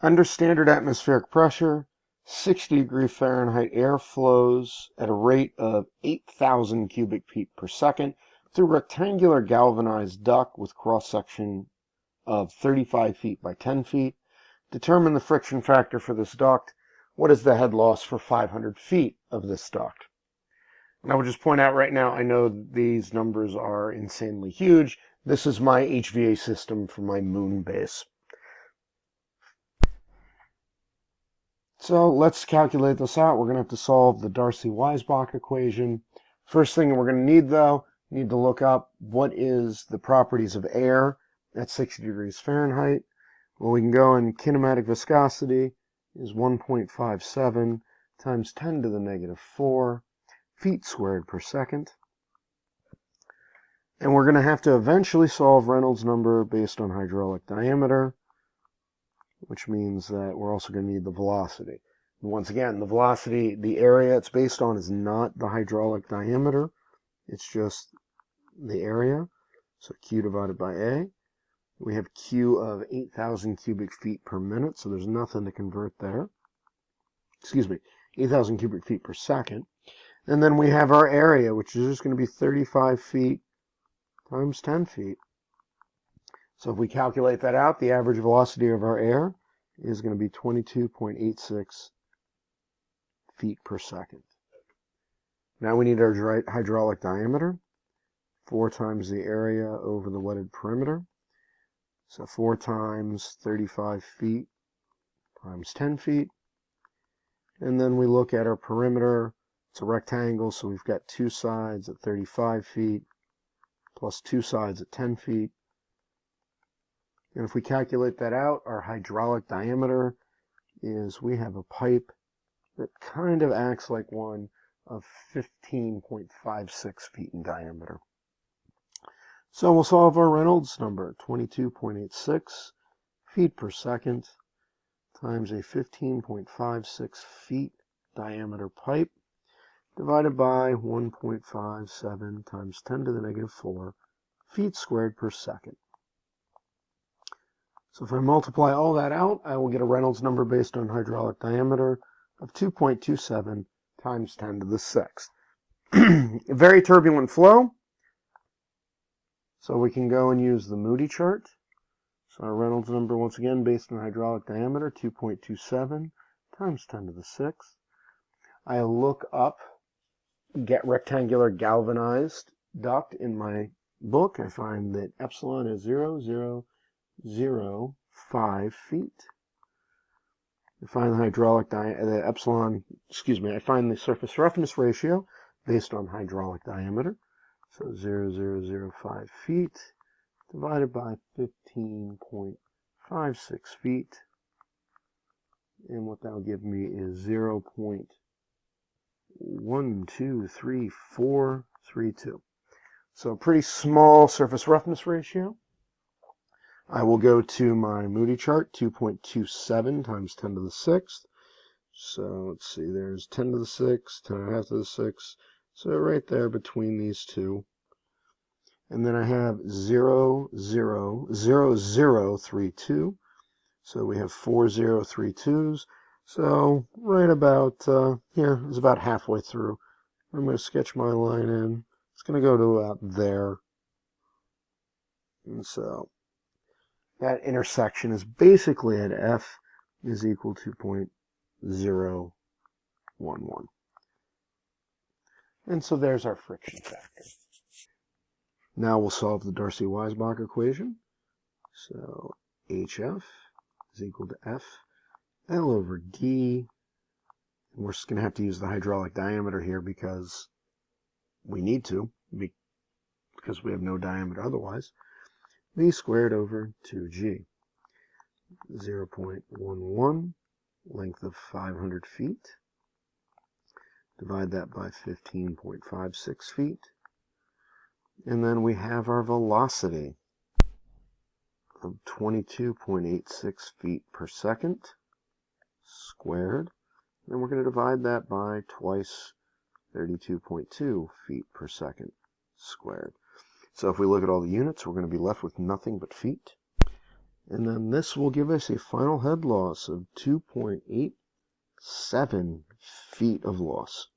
Under standard atmospheric pressure, 60 degree Fahrenheit air flows at a rate of 8,000 cubic feet per second through rectangular galvanized duct with cross-section of 35 feet by 10 feet. Determine the friction factor for this duct. What is the head loss for 500 feet of this duct? And I would just point out right now, I know these numbers are insanely huge. This is my HVA system for my moon base. So let's calculate this out. We're going to have to solve the Darcy-Weisbach equation. First thing we're going to need, though, need to look up what is the properties of air at 60 degrees Fahrenheit. Well, we can go in kinematic viscosity is 1.57 times 10 to the negative 4 feet squared per second. And we're going to have to eventually solve Reynolds number based on hydraulic diameter, which means that we're also going to need the velocity. And once again, the velocity, the area it's based on is not the hydraulic diameter. It's just the area. So Q divided by A. We have Q of 8,000 cubic feet per minute, so there's nothing to convert there. Excuse me, 8,000 cubic feet per second. And then we have our area, which is just going to be 35 feet times 10 feet. So if we calculate that out, the average velocity of our air is going to be 22.86 feet per second. Now we need our hydraulic diameter, 4 times the area over the wetted perimeter. So 4 times 35 feet times 10 feet. And then we look at our perimeter. It's a rectangle, so we've got 2 sides at 35 feet plus 2 sides at 10 feet. And if we calculate that out, our hydraulic diameter is, we have a pipe that kind of acts like one of 15.56 feet in diameter. So we'll solve our Reynolds number, 22.86 feet per second times a 15.56 feet diameter pipe divided by 1.57 times 10 to the negative 4 feet squared per second. So if I multiply all that out, I will get a Reynolds number based on hydraulic diameter of 2.27 times 10 to the 6th. A very turbulent flow. So we can go and use the Moody chart. So our Reynolds number, once again, based on hydraulic diameter, 2.27 times 10 to the 6th. I look up, get rectangular galvanized duct in my book. I find that epsilon is 0.005 feet. I find the I find the surface roughness ratio based on hydraulic diameter. So 0.005 feet divided by 15.56 feet. And what that will give me is 0.123432. So a pretty small surface roughness ratio. I will go to my Moody chart, 2.27 times 10 to the 6th. So let's see, there's 10 to the 6th, 10 and a half to the 6th. So right there between these two. And then I have 0.0032. So we have 4 0.32s. So right about here is about halfway through. I'm going to sketch my line in. It's going to go to about there. And so that intersection is basically at F is equal to 0.011. And so there's our friction factor. Now we'll solve the Darcy-Weisbach equation. So HF is equal to F L over D. And we're just going to have to use the hydraulic diameter here because we need to, because we have no diameter otherwise. V squared over 2G. 0.11, length of 500 feet. Divide that by 15.56 feet. And then we have our velocity of 22.86 feet per second squared. And we're going to divide that by twice 32.2 feet per second squared. So if we look at all the units, we're going to be left with nothing but feet. And then this will give us a final head loss of 2.87 feet of loss.